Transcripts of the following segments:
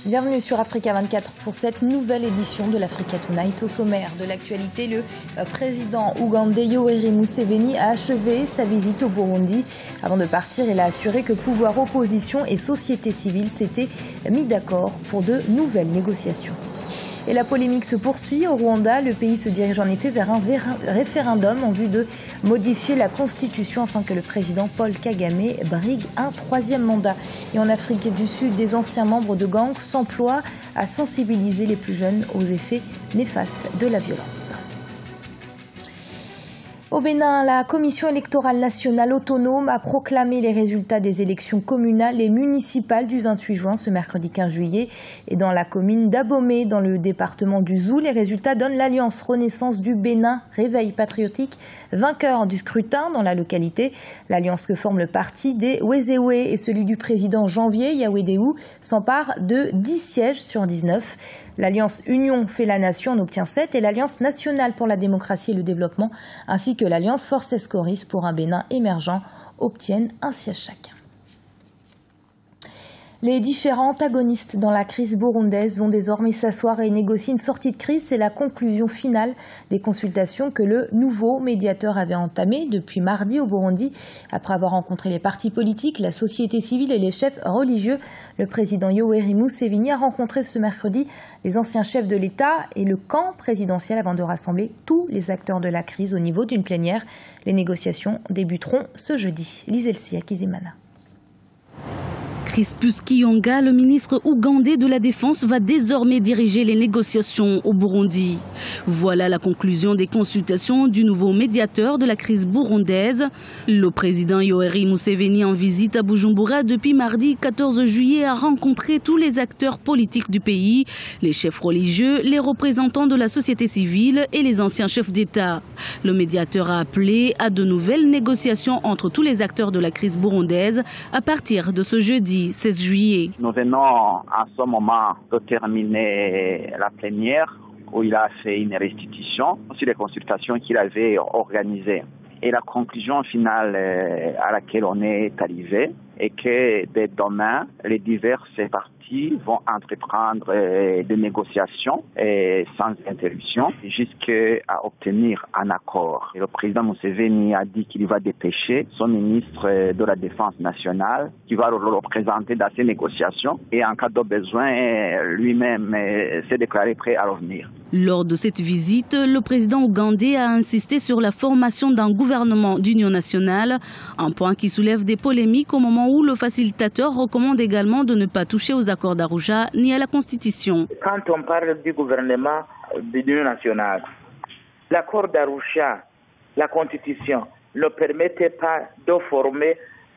Bienvenue sur Africa 24 pour cette nouvelle édition de l'Africa Tonight. Au sommaire de l'actualité, le président ougandais Yoweri Museveni a achevé sa visite au Burundi. Avant de partir, il a assuré que pouvoir, opposition et société civile s'étaient mis d'accord pour de nouvelles négociations. Et la polémique se poursuit au Rwanda. Le pays se dirige en effet vers un référendum en vue de modifier la constitution afin que le président Paul Kagame brigue un troisième mandat. Et en Afrique du Sud, des anciens membres de gangs s'emploient à sensibiliser les plus jeunes aux effets néfastes de la violence. Au Bénin, la Commission électorale nationale autonome a proclamé les résultats des élections communales et municipales du 28 juin, ce mercredi 15 juillet. Et dans la commune d'Abomey, dans le département du Zou, les résultats donnent l'Alliance Renaissance du Bénin, Réveil patriotique, vainqueur du scrutin dans la localité. L'alliance que forme le parti des Wezewe et celui du président Janvier Yawedeu s'empare de 10 sièges sur 19. L'Alliance Union fait la Nation en obtient 7 et l'Alliance nationale pour la démocratie et le développement ainsi que l'Alliance Force Escoris pour un Bénin émergent obtiennent un siège chacun. Les différents antagonistes dans la crise burundaise vont désormais s'asseoir et négocier une sortie de crise. C'est la conclusion finale des consultations que le nouveau médiateur avait entamées depuis mardi au Burundi. Après avoir rencontré les partis politiques, la société civile et les chefs religieux, le président Yoweri Museveni a rencontré ce mercredi les anciens chefs de l'État et le camp présidentiel avant de rassembler tous les acteurs de la crise au niveau d'une plénière. Les négociations débuteront ce jeudi. Lizelsi Akizimana. Crispus Kionga, le ministre ougandais de la Défense, va désormais diriger les négociations au Burundi. Voilà la conclusion des consultations du nouveau médiateur de la crise burundaise. Le président Yoweri Museveni, en visite à Bujumbura depuis mardi 14 juillet, a rencontré tous les acteurs politiques du pays, les chefs religieux, les représentants de la société civile et les anciens chefs d'État. Le médiateur a appelé à de nouvelles négociations entre tous les acteurs de la crise burundaise à partir de ce jeudi 16 juillet. Nous venons en ce moment de terminer la plénière où il a fait une restitution sur les consultations qu'il avait organisées. Et la conclusion finale à laquelle on est arrivé est que dès demain, les diverses parties vont entreprendre des négociations sans interruption jusqu'à obtenir un accord. Et le président Museveni a dit qu'il va dépêcher son ministre de la Défense nationale qui va le représenter dans ces négociations et en cas de besoin, lui-même s'est déclaré prêt à revenir. Lors de cette visite, le président ougandais a insisté sur la formation d'un gouvernement d'union nationale, un point qui soulève des polémiques au moment où le facilitateur recommande également de ne pas toucher aux accords d'Arusha ni à la Constitution. Quand on parle du gouvernement d'union nationale, l'accord d'Arusha, la Constitution ne permettait pas de former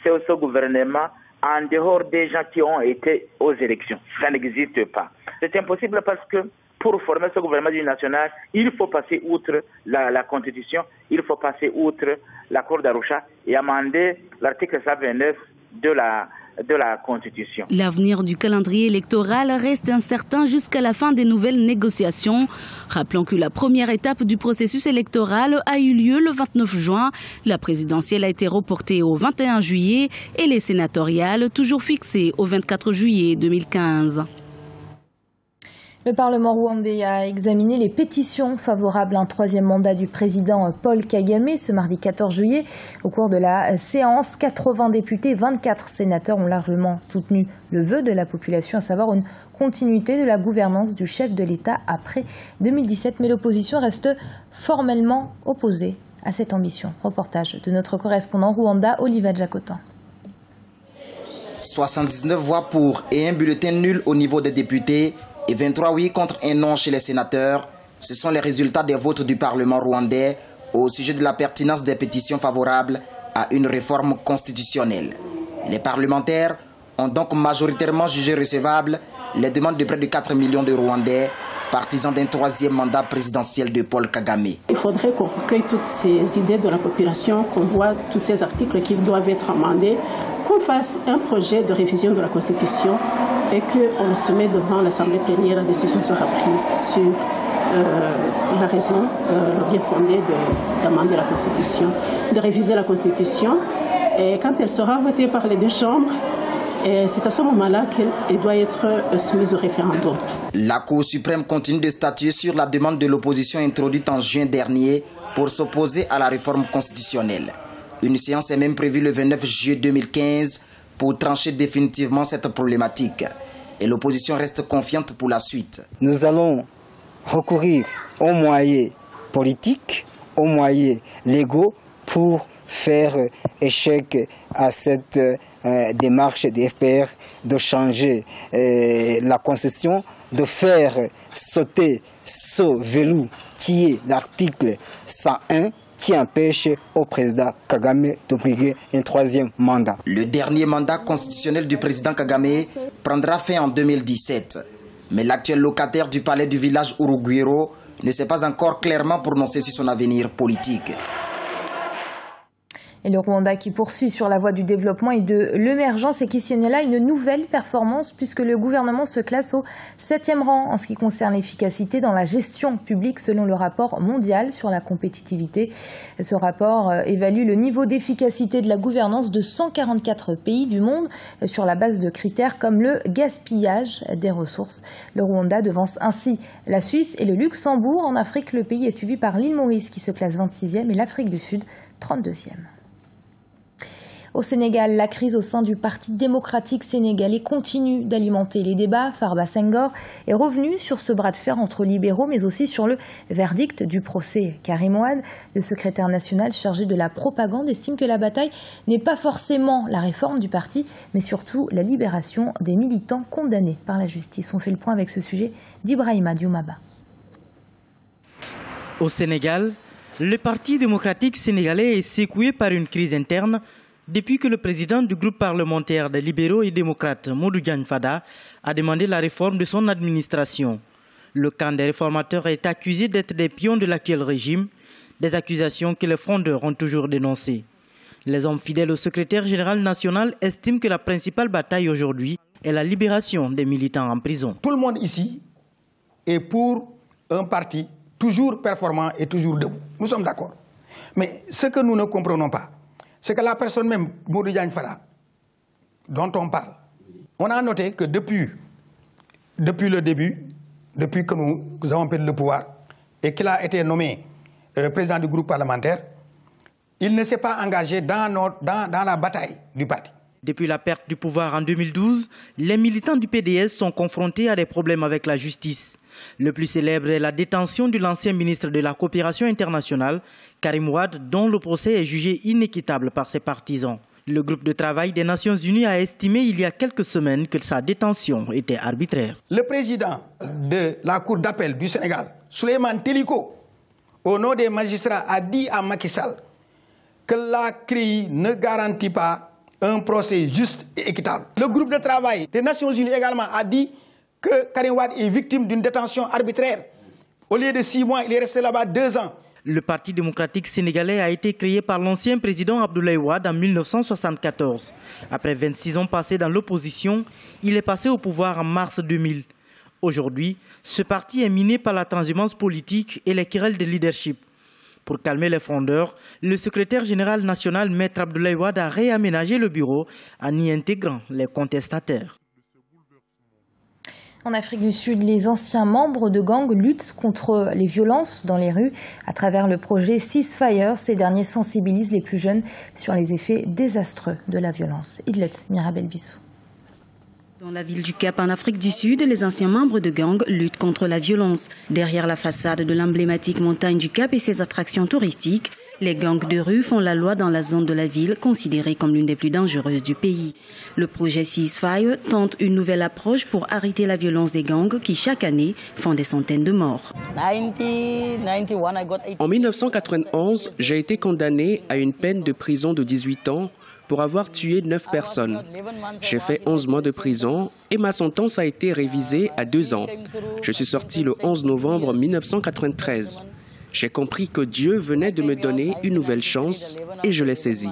ce gouvernement en dehors des gens qui ont été aux élections. Ça n'existe pas. C'est impossible parce que pour former ce gouvernement d'union nationale, il faut passer outre la Constitution, il faut passer outre l'accord d'Arusha et amender l'article 129 de la Constitution. L'avenir du calendrier électoral reste incertain jusqu'à la fin des nouvelles négociations. Rappelons que la première étape du processus électoral a eu lieu le 29 juin. La présidentielle a été reportée au 21 juillet et les sénatoriales toujours fixées au 24 juillet 2015. Le Parlement rwandais a examiné les pétitions favorables à un troisième mandat du président Paul Kagame ce mardi 14 juillet. Au cours de la séance, 80 députés et 24 sénateurs ont largement soutenu le vœu de la population, à savoir une continuité de la gouvernance du chef de l'État après 2017. Mais l'opposition reste formellement opposée à cette ambition. Reportage de notre correspondant Rwanda, Oliva Jacotan. 79 voix pour et un bulletin nul au niveau des députés et 23 oui contre un non chez les sénateurs. Ce sont les résultats des votes du Parlement rwandais au sujet de la pertinence des pétitions favorables à une réforme constitutionnelle. Les parlementaires ont donc majoritairement jugé recevables les demandes de près de 4 millions de Rwandais, partisans d'un troisième mandat présidentiel de Paul Kagame. Il faudrait qu'on recueille toutes ces idées de la population, qu'on voit tous ces articles qui doivent être amendés, qu'on fasse un projet de révision de la Constitution et qu'on le soumet devant l'Assemblée plénière. La décision sera prise sur la raison bien fondée d'amender la Constitution, de réviser la Constitution. Et quand elle sera votée par les deux chambres, Et c'est à ce moment-là qu'elle doit être soumise au référendum. La Cour suprême continue de statuer sur la demande de l'opposition introduite en juin dernier pour s'opposer à la réforme constitutionnelle. Une séance est même prévue le 29 juillet 2015 pour trancher définitivement cette problématique. Et l'opposition reste confiante pour la suite. Nous allons recourir aux moyens politiques, aux moyens légaux pour faire échec à cette démarche des FPR de changer la Constitution, de faire sauter ce verrou qui est l'article 101 qui empêche au président Kagame d'obliger un troisième mandat. Le dernier mandat constitutionnel du président Kagame prendra fin en 2017. Mais l'actuel locataire du palais du village Urugwiro ne s'est pas encore clairement prononcé sur son avenir politique. Et le Rwanda qui poursuit sur la voie du développement et de l'émergence et qui signe là une nouvelle performance puisque le gouvernement se classe au 7e rang en ce qui concerne l'efficacité dans la gestion publique selon le rapport mondial sur la compétitivité. Ce rapport évalue le niveau d'efficacité de la gouvernance de 144 pays du monde sur la base de critères comme le gaspillage des ressources. Le Rwanda devance ainsi la Suisse et le Luxembourg. En Afrique, le pays est suivi par l'île Maurice qui se classe 26e et l'Afrique du Sud 32e. Au Sénégal, la crise au sein du Parti démocratique sénégalais continue d'alimenter les débats. Farba Senghor est revenu sur ce bras de fer entre libéraux, mais aussi sur le verdict du procès. Karim Wade, le secrétaire national chargé de la propagande, estime que la bataille n'est pas forcément la réforme du parti, mais surtout la libération des militants condamnés par la justice. On fait le point avec ce sujet d'Ibrahima Dioumaba. Au Sénégal, le Parti démocratique sénégalais est secoué par une crise interne depuis que le président du groupe parlementaire des libéraux et démocrates, Modou Diagne Fada, a demandé la réforme de son administration. Le camp des réformateurs est accusé d'être des pions de l'actuel régime, des accusations que les frondeurs ont toujours dénoncées. Les hommes fidèles au secrétaire général national estiment que la principale bataille aujourd'hui est la libération des militants en prison. Tout le monde ici est pour un parti toujours performant et toujours debout. Nous sommes d'accord. Mais ce que nous ne comprenons pas, c'est que la personne même, Modou Diagne Fada, dont on parle, on a noté que depuis le début, depuis que nous avons perdu le pouvoir et qu'il a été nommé président du groupe parlementaire, il ne s'est pas engagé dans la bataille du parti. Depuis la perte du pouvoir en 2012, les militants du PDS sont confrontés à des problèmes avec la justice. Le plus célèbre est la détention de l'ancien ministre de la Coopération internationale, Karim Wade, dont le procès est jugé inéquitable par ses partisans. Le groupe de travail des Nations Unies a estimé il y a quelques semaines que sa détention était arbitraire. Le président de la Cour d'appel du Sénégal, Souleymane Teliko, au nom des magistrats, a dit à Macky Sall que la CREI ne garantit pas un procès juste et équitable. Le groupe de travail des Nations Unies également a dit que Karim Wade est victime d'une détention arbitraire. Au lieu de 6 mois, il est resté là-bas 2 ans. Le Parti démocratique sénégalais a été créé par l'ancien président Abdoulaye Wade en 1974. Après 26 ans passés dans l'opposition, il est passé au pouvoir en mars 2000. Aujourd'hui, ce parti est miné par la transhumance politique et les querelles de leadership. Pour calmer les frondeurs, le secrétaire général national, Maître Abdoulaye Wade, a réaménagé le bureau en y intégrant les contestataires. En Afrique du Sud, les anciens membres de gangs luttent contre les violences dans les rues. À travers le projet Ceasefire, ces derniers sensibilisent les plus jeunes sur les effets désastreux de la violence. Idlet Mirabel Bissou. Dans la ville du Cap en Afrique du Sud, les anciens membres de gangs luttent contre la violence. Derrière la façade de l'emblématique montagne du Cap et ses attractions touristiques, les gangs de rue font la loi dans la zone de la ville, considérée comme l'une des plus dangereuses du pays. Le projet Ceasefire tente une nouvelle approche pour arrêter la violence des gangs qui, chaque année, font des centaines de morts. En 1991, j'ai été condamné à une peine de prison de 18 ans pour avoir tué 9 personnes. J'ai fait 11 mois de prison et ma sentence a été révisée à 2 ans. Je suis sorti le 11 novembre 1993. J'ai compris que Dieu venait de me donner une nouvelle chance et je l'ai saisie.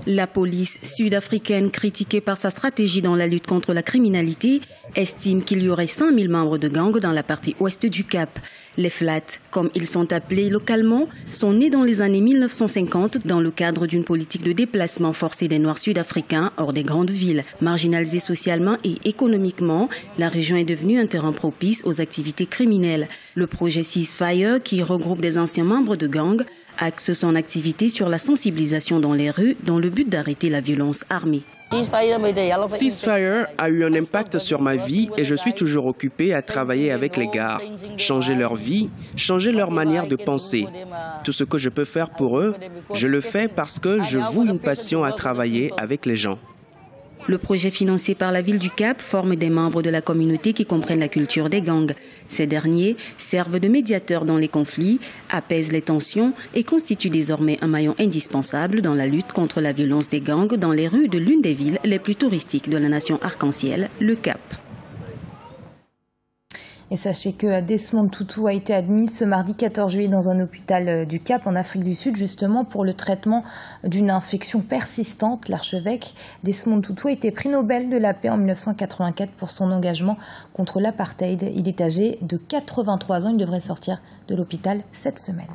La police sud-africaine, critiquée par sa stratégie dans la lutte contre la criminalité, estime qu'il y aurait 100 000 membres de gangs dans la partie ouest du Cap. Les Flats, comme ils sont appelés localement, sont nés dans les années 1950 dans le cadre d'une politique de déplacement forcé des Noirs sud-africains hors des grandes villes. Marginalisée socialement et économiquement, la région est devenue un terrain propice aux activités criminelles. Le projet Ceasefire, qui regroupe des anciens membres de gangs, axe son activité sur la sensibilisation dans les rues dans le but d'arrêter la violence armée. Ceasefire a eu un impact sur ma vie et je suis toujours occupé à travailler avec les gars, changer leur vie, changer leur manière de penser. Tout ce que je peux faire pour eux, je le fais parce que je voue une passion à travailler avec les gens. Le projet financé par la ville du Cap forme des membres de la communauté qui comprennent la culture des gangs. Ces derniers servent de médiateurs dans les conflits, apaisent les tensions et constituent désormais un maillon indispensable dans la lutte contre la violence des gangs dans les rues de l'une des villes les plus touristiques de la nation arc-en-ciel, le Cap. Et sachez que Desmond Tutu a été admis ce mardi 14 juillet dans un hôpital du Cap en Afrique du Sud, justement pour le traitement d'une infection persistante. L'archevêque Desmond Tutu a été prix Nobel de la paix en 1984 pour son engagement contre l'apartheid. Il est âgé de 83 ans. Il devrait sortir de l'hôpital cette semaine.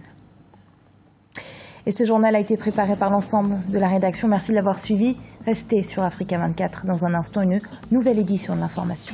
Et ce journal a été préparé par l'ensemble de la rédaction. Merci de l'avoir suivi. Restez sur Africa 24. Dans un instant, une nouvelle édition de l'information.